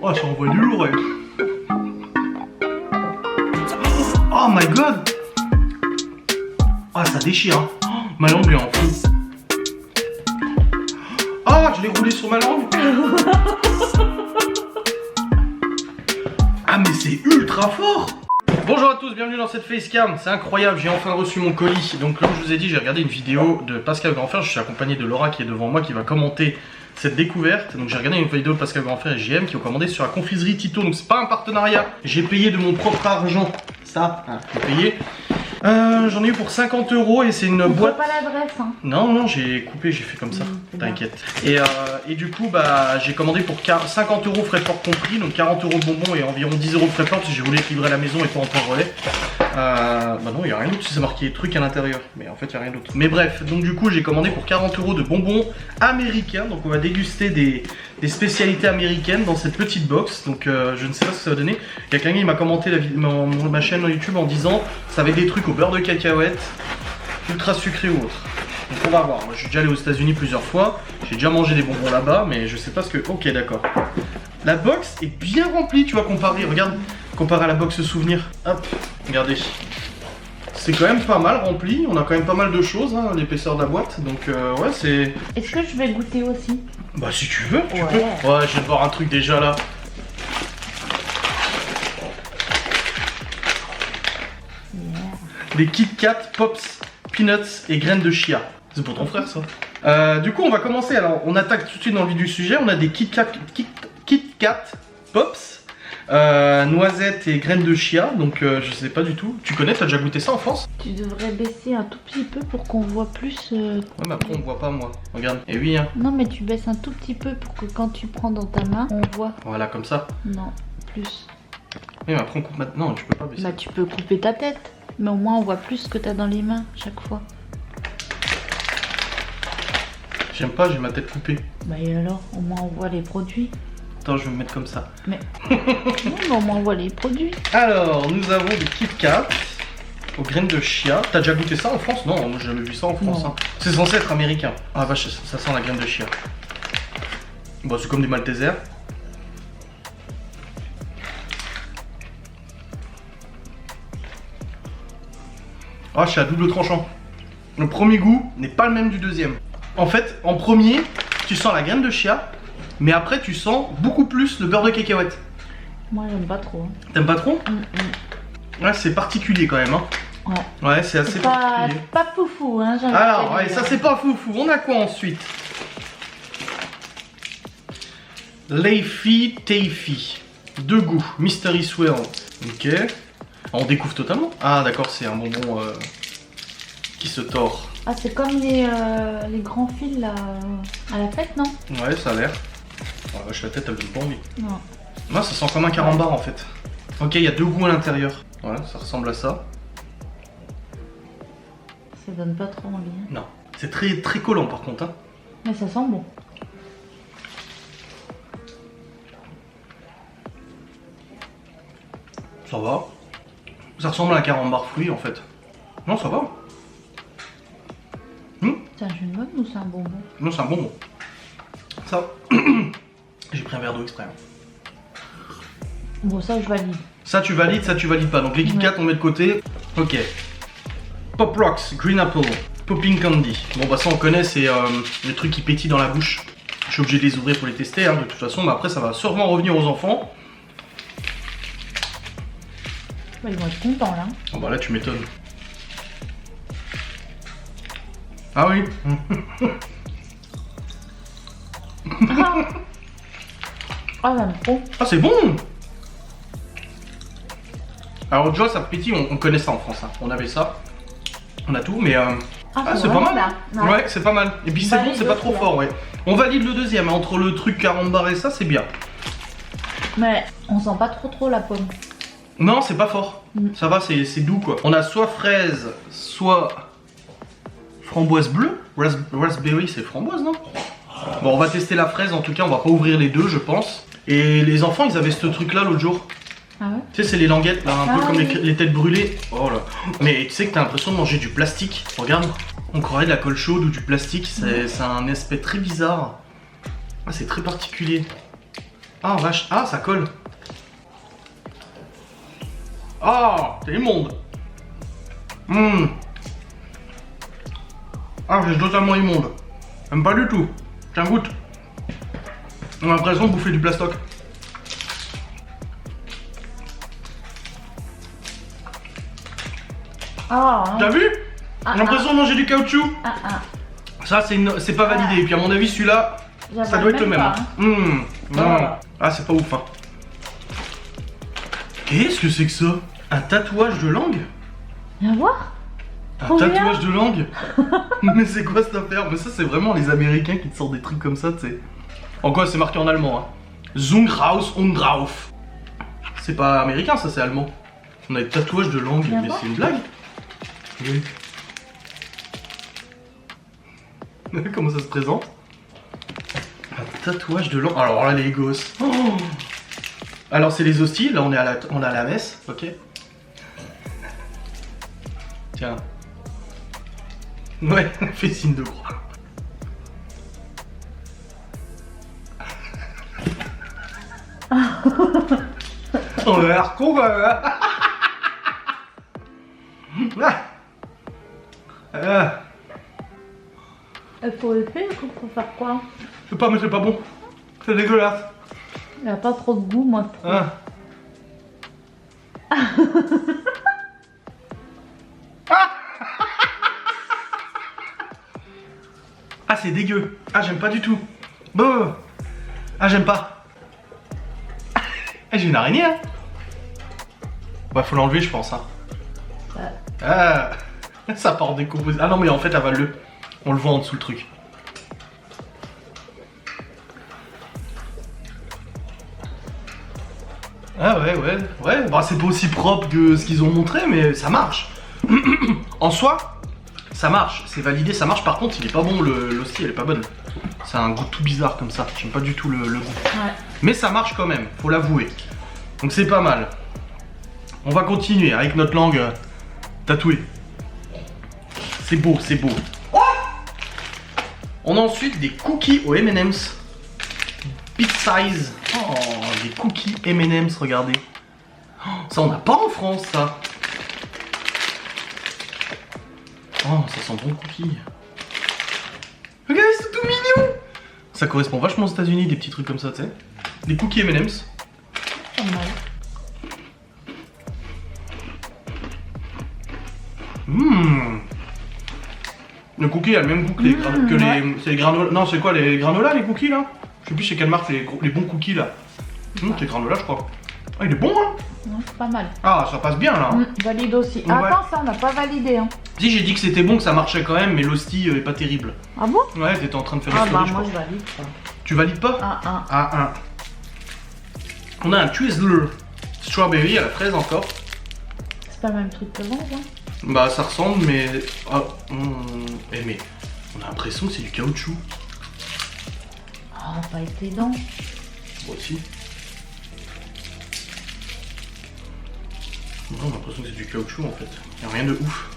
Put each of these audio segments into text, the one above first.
Oh, ça envoie du lourd, ouais. Oh my god. Ah, ça déchire, hein. Oh, ma langue est en fou. Ah, je l'ai roulé sur ma langue. Ah, mais c'est ultra fort. Bonjour à tous, bienvenue dans cette facecam. C'est incroyable, j'ai enfin reçu mon colis. Donc comme je vous ai dit, j'ai regardé une vidéo de Pascal Grandfer. Je suis accompagné de Laura qui est devant moi, qui va commenter cette découverte. Donc j'ai regardé une vidéo de Pascal Grandfer et JM qui ont commandé sur la confiserie Tito. Donc c'est pas un partenariat, j'ai payé de mon propre argent. Ça, j'ai payé. J'en ai eu pour 50 € et c'est une boîte. pas l'adresse, hein. Non, j'ai coupé, j'ai fait comme ça, t'inquiète. Et du coup, bah, j'ai commandé pour 50 € frais de port compris, donc 40 € de bonbons et environ 10 € de frais de port si je voulais être livré à la maison et pas en point relais. Bah non, il n'y a rien d'autre, c'est marqué truc à l'intérieur, mais en fait, il n'y a rien d'autre. Mais bref, donc du coup, j'ai commandé pour 40 € de bonbons américains, donc on va déguster des spécialités américaines dans cette petite box. Donc je ne sais pas ce que ça va donner. Il y a quelqu'un qui m'a commenté ma chaîne YouTube en disant ça va être des trucs au beurre de cacahuète, ultra sucré ou autre. Donc on va voir. Moi je suis déjà allé aux États-Unis plusieurs fois, j'ai déjà mangé des bonbons là-bas, mais je sais pas ce que. Ok, d'accord. La box est bien remplie, tu vois, regarde, comparé à la box souvenir. Hop, regardez. C'est quand même pas mal rempli, on a quand même pas mal de choses, hein, l'épaisseur de la boîte, donc ouais c'est... Est-ce que je vais goûter aussi? Bah si tu veux, tu ouais. peux. Ouais, je viens de voir un truc déjà là. Des Kit Kat, Pops, Peanuts et graines de chia. C'est pour ton frère ça. Du coup on va commencer, alors on attaque tout de suite dans le vif du sujet. On a des Kit Kat, Pops, noisettes et graines de chia. Donc je sais pas du tout. Tu connais, t'as déjà goûté ça en France? Tu devrais baisser un tout petit peu pour qu'on voit plus. Ouais mais après on voit pas moi. Regarde. Et oui hein. Non mais tu baisses un tout petit peu pour que quand tu prends dans ta main, on voit. Voilà comme ça. Non, plus. Mais après on coupe maintenant. Non, tu peux pas baisser. Bah tu peux couper ta tête. Mais au moins on voit plus ce que t'as dans les mains chaque fois. J'aime pas, j'ai ma tête coupée. Bah et alors, au moins on voit les produits. Attends, je vais me mettre comme ça. Mais non, mais au moins on voit les produits. Alors, nous avons des Kit Kat aux graines de chia. T'as déjà goûté ça en France? Non, moi j'ai jamais vu ça en France. Hein. C'est censé être américain. Ah vache, ça sent la graine de chia. Bon, c'est comme des Maltesers. Ah, c'est à double tranchant. Le premier goût n'est pas le même du deuxième. En fait, en premier, tu sens la graine de chia, mais après tu sens beaucoup plus le beurre de cacahuète. Moi j'aime pas trop. Hein. T'aimes pas trop? Ouais, c'est particulier quand même. Hein. Ouais. Ouais, c'est assez particulier. Pas foufou, hein. Alors, ouais, ça c'est pas foufou. On a quoi ensuite? Laffy Taffy. Deux goûts. Mystery Swirl. Ok. On découvre totalement. Ah d'accord, c'est un bonbon qui se tord. Ah, c'est comme les grands fils là, à la fête, non? Ouais, ça a l'air. Ah, vache, la tête elle donne pas envie. Non. Moi ça sent comme un carambar en fait. Ok, il y a deux goûts à l'intérieur. Voilà, ça ressemble à ça. Ça donne pas trop envie. Hein. Non, c'est très très collant par contre. Hein. Mais ça sent bon. Ça va. Ça ressemble à un carambar fruit en fait. Non, ça va. C'est un chewing-gum ou c'est un bonbon? Non, c'est un bonbon. Ça. J'ai pris un verre d'eau exprès. Bon, ça je valide. Ça tu valides pas. Donc les Kit Kat on met de côté. Ok. Pop Rocks, Green Apple, Popping Candy. Bon bah ça on connaît, c'est les trucs qui pétillent dans la bouche. Je suis obligé de les ouvrir pour les tester hein, de toute façon. Mais après ça va sûrement revenir aux enfants. Bah, ils vont être contents là. Oh bah là tu m'étonnes. Ah oui. Ah j'aime trop. Ah c'est bon. Alors déjà ça pétille, on connaît ça en France. Hein. On avait ça. On a tout mais c'est pas mal. Ouais, c'est pas mal. Et puis c'est bon, c'est pas trop fort ouais. On valide le deuxième, hein. Entre le truc carambar et ça c'est bien. Mais on sent pas trop la pomme. Non, c'est pas fort. Ça va, c'est doux quoi. On a soit fraise, soit framboise bleue. Raspberry, c'est framboise, non? Bon, on va tester la fraise en tout cas, on va pas ouvrir les deux, je pense. Et les enfants, ils avaient ce truc là l'autre jour. Ah ouais? Tu sais, c'est les languettes là, un peu comme les têtes brûlées. Oh là. Mais tu sais que t'as l'impression de manger du plastique. Regarde, on croirait de la colle chaude ou du plastique. C'est un aspect très bizarre. Ah, c'est très particulier. Ah vache, ah ça colle. Ah, c'est immonde. Ah, c'est totalement immonde. J'aime pas du tout. Tiens, goûte. On a l'impression de bouffer du plastoc. Ah, T'as vu? J'ai l'impression de manger du caoutchouc. Ça, c'est pas validé. Et puis à mon avis, celui-là, ça doit être le même. Pas, hein. Non. Ah, c'est pas ouf. Hein. Qu'est-ce que c'est que ça? Un tatouage de langue? Viens voir. Un tatouage de langue? Mais c'est quoi cette affaire? Mais ça, c'est vraiment les Américains qui te sortent des trucs comme ça, tu sais. En quoi, c'est marqué en allemand. Hein. Zunghaus und drauf. C'est pas américain, ça, c'est allemand. On a des tatouages de langue. Mais c'est une blague? Oui. Comment ça se présente? Un tatouage de langue. Alors là, les gosses. Oh, alors, c'est les hosties. Là, on est à la messe. Ok. Tiens. Ouais, fais signe de croix. On a l'air con quand même. Il faut le faire ou faut faire quoi? Je sais pas, mais c'est pas bon. C'est dégueulasse. Il a pas trop de goût, moi. Ah, c'est dégueu. Ah, j'aime pas du tout. Bah. Ah, j'aime pas. Ah, j'ai une araignée, hein. Bah, faut l'enlever, je pense, hein. Ah, ça part en décomposition. Ah non, mais en fait, avale-le. On le voit en dessous le truc. Ah ouais. Bah, c'est pas aussi propre que ce qu'ils ont montré, mais ça marche. En soi, ça marche. C'est validé, ça marche. Par contre, il est pas bon, l'hostie, elle est pas bonne. C'est un goût tout bizarre comme ça. J'aime pas du tout le goût. Ouais. Mais ça marche quand même, faut l'avouer. Donc c'est pas mal. On va continuer avec notre langue tatouée. C'est beau, c'est beau. On a ensuite des cookies aux M&M's. Big size. Oh, des cookies M&M's, regardez. Oh, ça, on n'a pas en France, ça. Oh, ça sent bon le cookie. Regardez, c'est tout mignon. Ça correspond vachement aux États-Unis, des petits trucs comme ça, tu sais. Des cookies M&M's. Pas mal. Le cookie a le même goût que les, c'est les granola. Non, c'est quoi les granola, les cookies là? Je sais plus c'est quelle marque les bons cookies là. C'est granola, je crois. Ah, il est bon, hein? Ouais, c'est pas mal. Ah, ça passe bien là. Valide aussi. On Attends, ça, on n'a pas validé. Hein. Si, j'ai dit que c'était bon, que ça marchait quand même, mais l'hostie est pas terrible. Ah bon? Ouais, t'étais en train de faire Ah les bah, stories, je moi, crois. je valide ça. Tu valides pas? Ah. On a un Twizzler strawberry à la fraise encore. C'est pas le même truc que l'ange, hein? Bah, ça ressemble, mais. Ah, mais on a l'impression que c'est du caoutchouc. Oh, pas avec tes dents. Moi aussi. Non, on a l'impression que c'est du caoutchouc en fait. Y'a rien de ouf.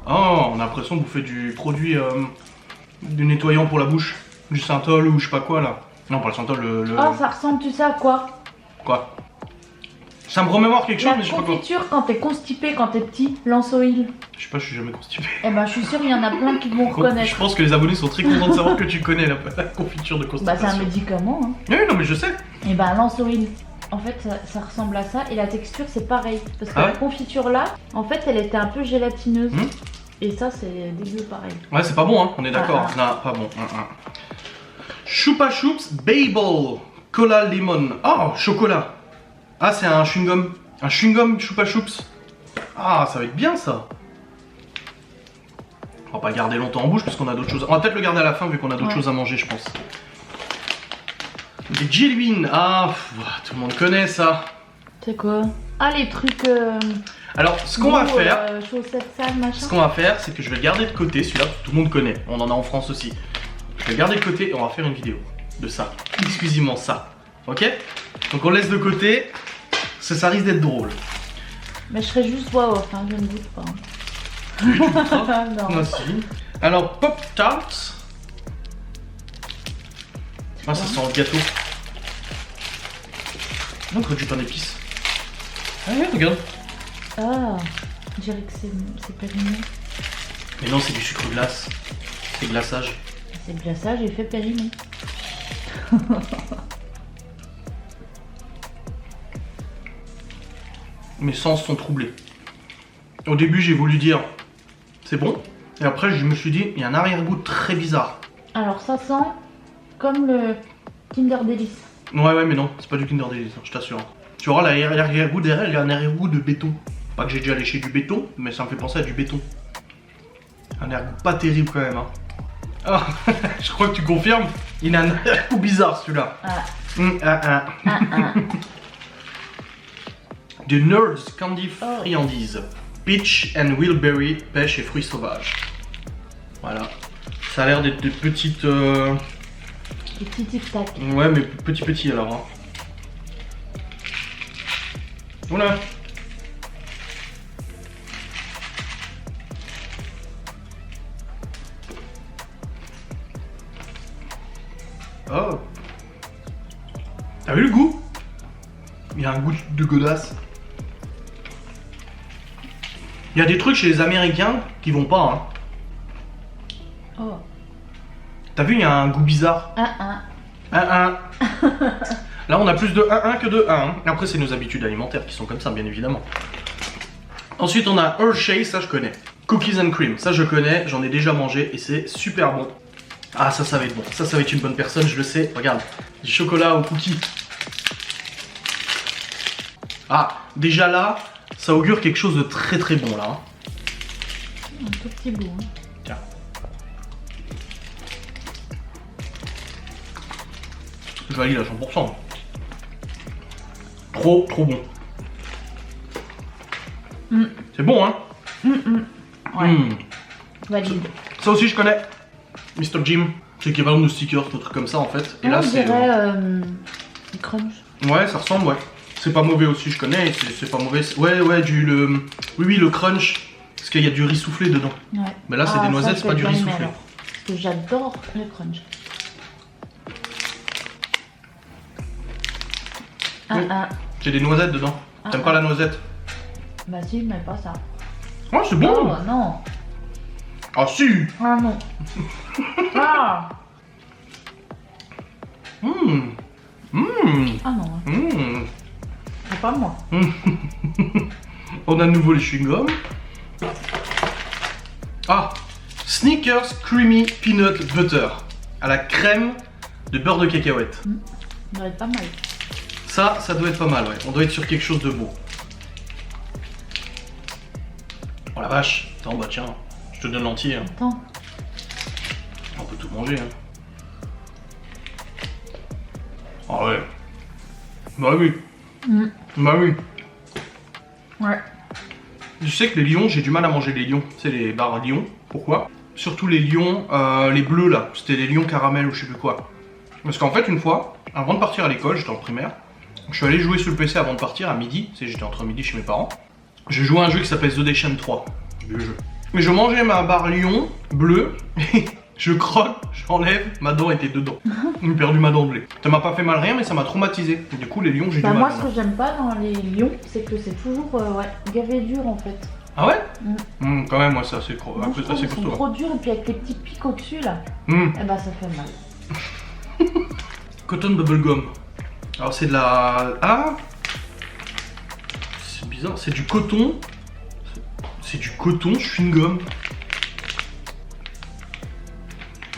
Oh, on a l'impression de bouffer du produit du nettoyant pour la bouche. Du Synthol ou je sais pas quoi là. Non, pas le Synthol, Oh, ça ressemble, tu sais à quoi? Quoi? Ça me remémore quelque chose, mais je sais pas quoi. La confiture quand t'es constipé, quand t'es petit, lance oil. Je sais pas, je suis jamais constipé. Eh ben, je suis sûre, il y en a plein qui vont reconnaître. Je pense que les abonnés sont très contents de savoir que tu connais la confiture de Bah, constipation. c'est un médicament, hein. Oui, non, mais je sais. Et ben, lance oil. En fait, ça ressemble à ça et la texture, c'est pareil. Parce que la confiture là, en fait, elle était un peu gélatineuse. Et ça, c'est dégueu pareil. Ouais, c'est pas bon, hein, on est d'accord. Non, pas bon. Chupa Chups Babel Cola Lemon. Oh, chocolat. Ah, c'est un chewing-gum. Un chewing-gum Chupa Chups. Ah, ça va être bien ça. On va pas le garder longtemps en bouche parce qu'on a d'autres choses. On va peut-être le garder à la fin vu qu'on a d'autres choses à manger, je pense. Des jelly beans. Ah, tout le monde connaît ça. C'est quoi? Ah, les trucs. Alors, ce qu'on va faire. Chaussettes sales, machin. Ce qu'on va faire, c'est que je vais le garder de côté. Celui-là, tout le monde connaît. On en a en France aussi. Je vais le garder de côté et on va faire une vidéo de ça. Exclusivement ça. Ok? Donc on le laisse de côté. Parce que ça risque d'être drôle. Mais je serai juste voix off, hein, je ne goûte pas. Oui, tu goûteras. Non. Ah, si. Alors, Pop Tarts. Ah, ça sent le gâteau. Non, que du pain d'épices. Ah ouais, regarde. Ah, je dirais que c'est périmé. Mais non, c'est du sucre glace. C'est glaçage. C'est glaçage et fait périmé. Mes sens sont troublés. Au début, j'ai voulu dire c'est bon. Et après, je me suis dit, il y a un arrière-goût très bizarre. Alors ça sent comme le Kinder Delice. Ouais, mais non, c'est pas du Kinder Delice, je t'assure. Tu vois, l'arrière-goût derrière, il y a un arrière-goût de béton. Pas que j'ai déjà léché du béton, mais ça me fait penser à du béton. Un arrière-goût pas terrible quand même. Hein. Ah, je crois que tu confirmes. Il a un arrière-goût bizarre celui-là. De Nerds Candy Friandise. Peach and Wheelberry, pêche et fruits sauvages. Voilà. Ça a l'air d'être des petites... Des petits tic-tac. Ouais, mais petit alors. Hein. Voilà. Oh. T'as vu le goût? Il y a un goût de godasse. Il y a des trucs chez les Américains qui vont pas. Hein. Oh. T'as vu, il y a un goût bizarre. 1-1. Là, on a plus de 1-1 que de 1. Hein. Après, c'est nos habitudes alimentaires qui sont comme ça, bien évidemment. Ensuite, on a Hershey, ça je connais. Cookies and Cream, ça je connais, j'en ai déjà mangé et c'est super bon. Ah, ça va être bon. Ça va être une bonne personne, je le sais. Regarde, du chocolat au cookie. Ah, déjà là, ça augure quelque chose de très très bon là. Hein. Un tout petit bout. Hein. Tiens. Je valide à 100%. Trop bon. C'est bon hein. Ouais. Valide. Ça aussi je connais. Mr. Jim. C'est l'équivalent de stickers, un truc comme ça en fait. Et là c'est... du crunch. Ouais, ça ressemble, ouais. C'est pas mauvais aussi, je connais, c'est pas mauvais. Ouais, oui, le crunch, parce qu'il y a du riz soufflé dedans. Ouais. Mais là, c'est des noisettes, c'est pas du riz soufflé. Alors, parce que j'adore le crunch. Oui. J'ai des noisettes dedans. T'aimes pas la noisette? Bah si, mais pas ça. Oh, c'est bon. Oh, non. Ah si. Ah non. Ah. Ah non. C'est pas moi. On a de nouveau les chewing-gums. Ah, Snickers Creamy Peanut Butter à la crème de beurre de cacahuète. Ça doit être pas mal. Ça doit être pas mal, ouais. On doit être sur quelque chose de beau. Oh la vache. Attends, bah tiens, je te donne l'entier. Hein. Attends. On peut tout manger. Hein. Ah ouais. Bah oui. Bah oui. Ouais. Je sais que les lions, j'ai du mal à manger les lions. C'est les barres lions. Pourquoi? Surtout les lions, les bleus là. C'était les lions caramel ou je sais plus quoi. Parce qu'en fait, une fois, avant de partir à l'école, j'étais en primaire. Je suis allé jouer sur le PC avant de partir à midi. J'étais entre midi chez mes parents. J'ai joué à un jeu qui s'appelle The Dation 3. Le jeu. Mais je mangeais ma barre lion bleue. Je croque, j'enlève, ma dent était dedans. J'ai perdu ma dent de lait. Ça m'a pas fait mal rien, mais ça m'a traumatisé. Du coup, les lions, j'ai du mal. Moi, ce que j'aime pas dans les lions, c'est que c'est toujours gavé dur en fait. Ah ouais? Quand même, moi, ça c'est assez costaud. Trop dur, et puis avec les petits pics au-dessus là, et bah ça fait mal. Cotton Bubblegum. Alors, c'est de la. Ah! C'est bizarre, c'est du coton. C'est du coton chewing-gum.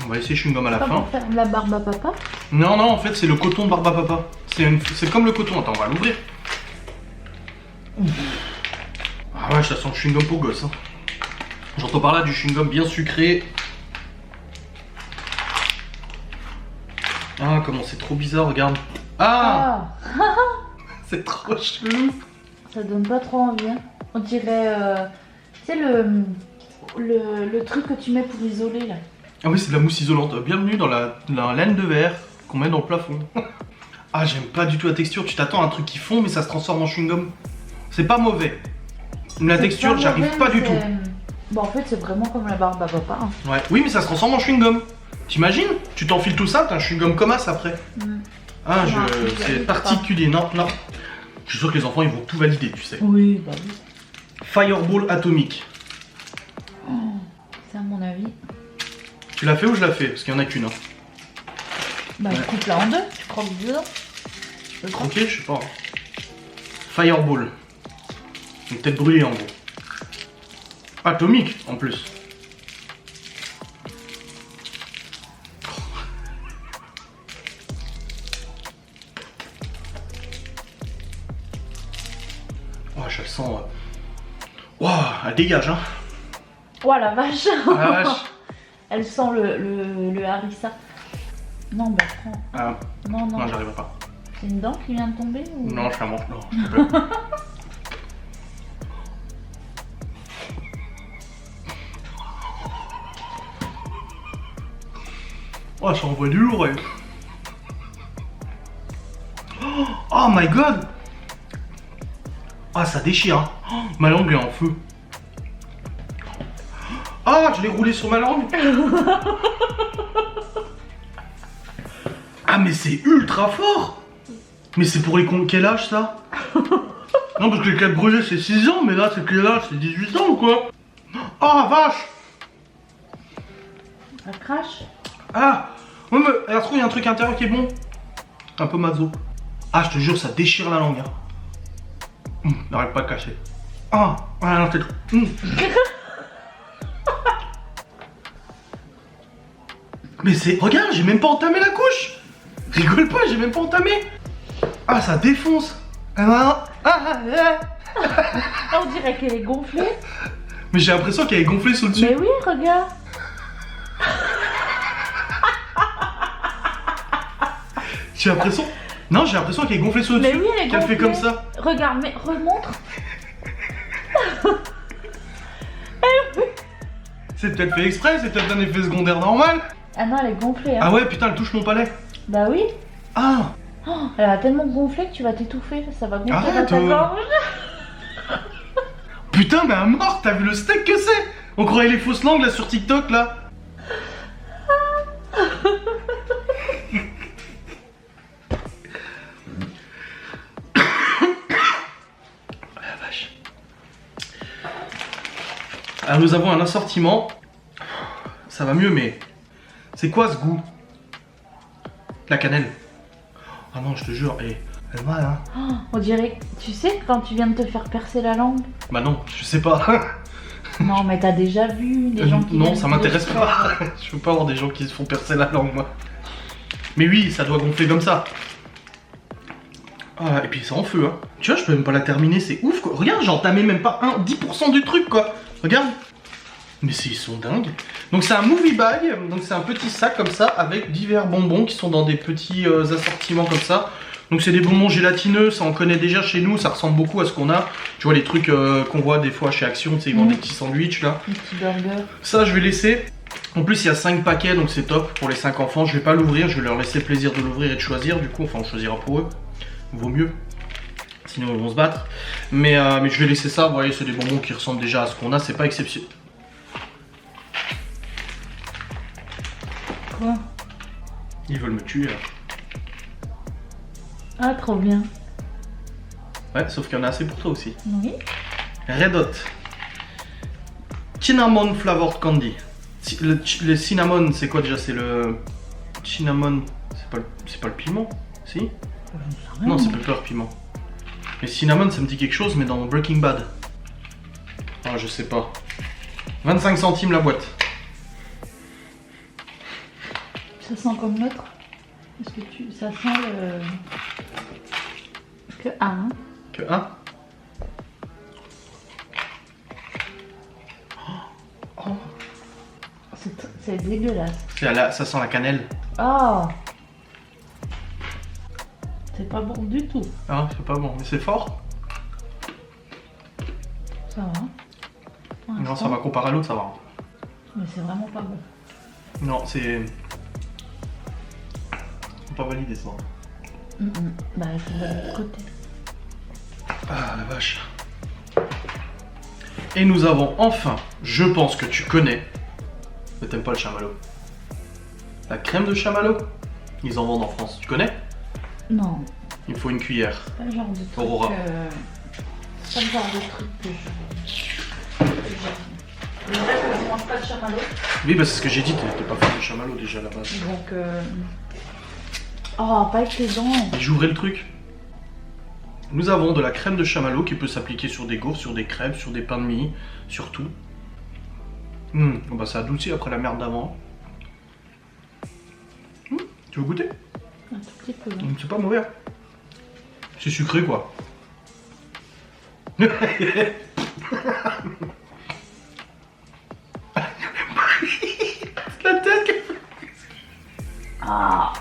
On va essayer chewing-gum à la fin. Pour faire de la barbe à papa? Non, en fait, c'est le coton de barbe à papa. C'est comme le coton. Attends, on va l'ouvrir. Ah ouais, ça sent le chewing-gum pour gosse. Hein. J'entends par là du chewing-gum bien sucré. Ah, comment c'est trop bizarre, regarde. Ah. C'est trop chelou. Ça donne pas trop envie. Hein. On dirait, tu sais, le truc que tu mets pour isoler là. Ah oui, c'est de la mousse isolante. Bienvenue dans la laine de verre qu'on met dans le plafond. Ah, j'aime pas du tout la texture. Tu t'attends à un truc qui fond, mais ça se transforme en chewing-gum. C'est pas mauvais. La texture, j'arrive pas du tout. Bon, en fait, c'est vraiment comme la barbe à papa. Hein. Ouais. Oui, mais ça se transforme en chewing-gum. T'imagines? Tu t'enfiles tout ça, t'as un chewing-gum comme as après. Ah, c'est particulier. Non, non. Je suis sûr que les enfants, ils vont tout valider, tu sais. Oui, bah oui. Fireball atomique. Oh, c'est à mon avis. Tu l'as fait ou je l'ai fait? Parce qu'il y en a qu'une. Hein. Bah, coupe-la en deux, tu croques dedans. Ok, je sais pas. Fireball. Une tête brûlée en gros. Atomique en plus. Oh, je le sens. Waouh, elle dégage, hein. Oh la vache. Ah, la vache. Elle sent le harissa. Non, bah prends. Ah. Non, non. Non, j'arrive pas. C'est une dent qui vient de tomber ou... Non, je suis un manche. Non, s'il te plaît. Oh, ça envoie du lourd, elle. Oh my god. Ah, ça déchire, hein. Oh, ma langue est en feu. Ah, je l'ai roulé sur ma langue. Ah, mais c'est ultra fort. Mais c'est pour les cons de quel âge, ça? Non, parce que les claques brûlées, c'est 6 ans, mais là, c'est quel âge? C'est 18 ans ou quoi? Ah, vache. Elle crache. Ah, ouais, mais alors, je trouve qu'il y a un truc à l'intérieur qui est bon. Un peu mazo. Ah, je te jure, ça déchire la langue. Hein. N'arrête pas de cacher. Ah, ouais, non, t'es... Mais c'est... Regarde, j'ai même pas entamé la couche. Rigole pas, j'ai même pas entamé. Ah, ça défonce. Ah, On dirait qu'elle est gonflée. mais j'ai l'impression qu'elle est gonflée sous le dessus. Mais oui, regarde. J'ai l'impression... Non, j'ai l'impression qu'elle est gonflée sous le dessus. Mais oui, elle est qu'elle gonflée. fait comme ça. Regarde, mais remontre. C'est peut-être fait exprès, c'est peut-être un effet secondaire normal. Ah non, elle est gonflée. Hein. Ah ouais, putain, elle touche mon palais. Bah oui. Ah. Oh, elle a tellement gonflé que tu vas t'étouffer. Ça va gonfler Arrête, dans ta gorge. Putain, mais à mort, t'as vu le steak que c'est? On croyait les fausses langues là sur TikTok là. La vache. Alors nous avons un assortiment. Ça va mieux, mais c'est quoi ce goût? La cannelle. Ah non, je te jure, elle va hein. Oh, on dirait, tu sais, quand tu viens de te faire percer la langue. Bah non, je sais pas. Non, mais t'as déjà vu des gens qui... Non, ça m'intéresse pas. Je veux pas avoir des gens qui se font percer la langue, moi. Mais oui, ça doit gonfler comme ça. Ah, et puis c'est en feu, hein. Tu vois, je peux même pas la terminer, c'est ouf, quoi. Regarde, j'ai entamé même pas 10% du truc, quoi. Regarde. Mais ils sont dingues. Donc c'est un movie bag, donc c'est un petit sac comme ça, avec divers bonbons qui sont dans des petits assortiments comme ça. Donc c'est des bonbons gélatineux, ça on connaît déjà chez nous, ça ressemble beaucoup à ce qu'on a. Tu vois les trucs qu'on voit des fois chez Action, tu sais, ils vendent des petits sandwichs là. Des petits burgers. Ça je vais laisser. En plus il y a 5 paquets, donc c'est top pour les 5 enfants. Je vais pas l'ouvrir, je vais leur laisser le plaisir de l'ouvrir et de choisir. Du coup, enfin on choisira pour eux. Vaut mieux. Sinon ils vont se battre. Mais je vais laisser ça, vous voyez, c'est des bonbons qui ressemblent déjà à ce qu'on a, c'est pas exceptionnel. Quoi? Ils veulent me tuer là. Ah, trop bien. Ouais, sauf qu'il y en a assez pour toi aussi. Oui. Red Hot. Cinnamon flavored candy. Le cinnamon, c'est quoi déjà? C'est le... Cinnamon, c'est pas le piment? Si? Non, c'est pepper piment. Mais cinnamon, ça me dit quelque chose, mais dans Breaking Bad. Ah, je sais pas. 25 centimes la boîte. Ça sent comme l'autre. Est-ce que ça sent le... Que un. Que un. Oh. C'est dégueulasse. Ça sent la cannelle. Oh. C'est pas bon du tout. Ah, c'est pas bon, mais c'est fort. Ça va. Non, ça va comparer à l'autre, ça va. Mais c'est vraiment pas bon. Non, c'est... pas validé ça. Bah, c'est de l'autre côté. Ah la vache. Et nous avons enfin, je pense que tu connais, mais t'aimes pas le chamallow. La crème de chamallow, ils en vendent en France, tu connais? Non. Il faut une cuillère. C'est pas le genre de truc. Aurora. C'est pas le genre de truc que je. C'est vrai que je mange pas de chamallow. Oui, bah c'est ce que j'ai dit, t'es pas fan de chamallow déjà à la base. Donc. Oh, pas avec les dents. Et j'ouvrais le truc. Nous avons de la crème de chamallow qui peut s'appliquer sur des gaufres, sur des crêpes, sur des pains de mie, sur tout. Bah ça adoucit après la merde d'avant. Tu veux goûter? Un tout petit peu. C'est pas mauvais. C'est sucré quoi. La tête. Ah.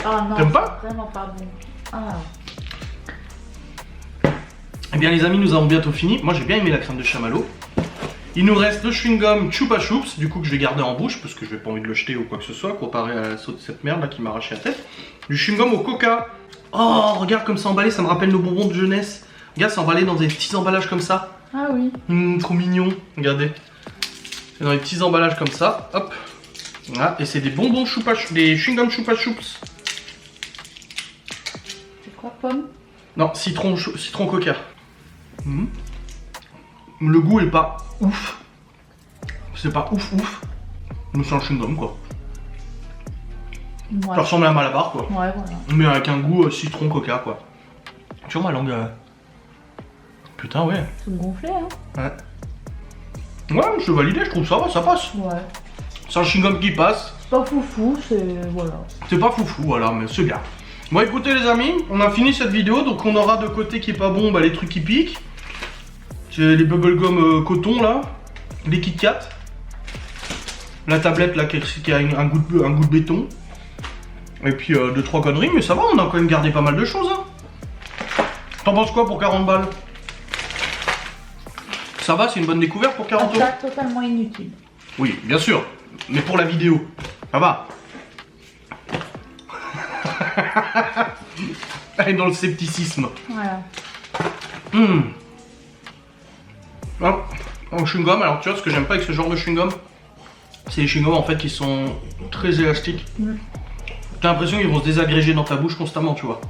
Ah non. T'aimes pas? Vraiment pas bon. Ah. Eh bien les amis, nous avons bientôt fini. Moi j'ai bien aimé la crème de chamallow. Il nous reste le chewing-gum Chupa Chups, du coup que je vais garder en bouche parce que je n'ai pas envie de le jeter ou quoi que ce soit, comparé à cette merde là qui m'a arraché la tête. Du chewing-gum au coca. Oh, regarde comme c'est emballé, ça me rappelle nos bonbons de jeunesse. Regarde, c'est emballé dans des petits emballages comme ça. Ah oui. Trop mignon, regardez. C'est dans des petits emballages comme ça, hop. Voilà, et c'est des bonbons des chewing-gum Chupa Chups. C'est quoi, pomme? Non, citron coca. Le goût est pas ouf. C'est pas ouf. Mais c'est un chewing-gum quoi. Ouais. Ça ressemble à un Malabar quoi. Ouais, voilà. Mais avec un goût citron coca quoi. Tu vois ma langue. Putain, ouais. C'est gonflé, hein. Ouais, je suis validé, je trouve ça va, ça passe. Ouais. C'est un chewing-gum qui passe. C'est pas foufou, c'est. Voilà. C'est pas foufou, voilà, mais c'est bien. Bon, écoutez les amis, on a fini cette vidéo, donc on aura de côté qui est pas bon, bah les trucs qui piquent. C'est les bubblegum coton là, les Kit Kat. La tablette là qui a un goût de béton. Et puis 2-3 conneries, mais ça va, on a quand même gardé pas mal de choses. Hein. T'en penses quoi pour 40 balles? Ça va, c'est une bonne découverte pour 40 euros? Totalement inutile. Oui, bien sûr, mais pour la vidéo, ça va. Elle est dans le scepticisme. Voilà. Un chewing-gum, alors tu vois ce que j'aime pas avec ce genre de chewing-gum, c'est les chewing-gums en fait qui sont très élastiques. T'as l'impression qu'ils vont se désagréger dans ta bouche constamment, tu vois.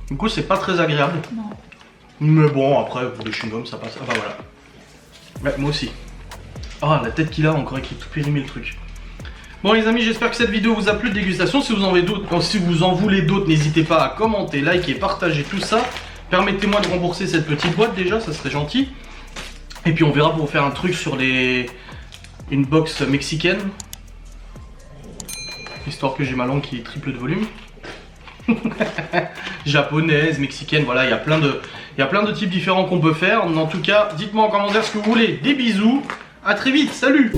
Du coup, c'est pas très agréable. Non. Mais bon, après, pour les chewing-gums, ça passe. Ah bah voilà. Ouais, moi aussi. Ah, la tête qu'il a, on croirait qu'il a tout périmé le truc. Bon les amis, j'espère que cette vidéo vous a plu de dégustation. Si vous en voulez d'autres, n'hésitez pas à commenter, liker, partager tout ça. Permettez-moi de rembourser cette petite boîte déjà, ça serait gentil. Et puis on verra pour faire un truc sur une box mexicaine. Histoire que j'ai ma langue qui triple de volume. Japonaise, mexicaine, voilà, il y a plein de types différents qu'on peut faire. En tout cas, dites-moi en commentaire ce que vous voulez. Des bisous, à très vite, salut!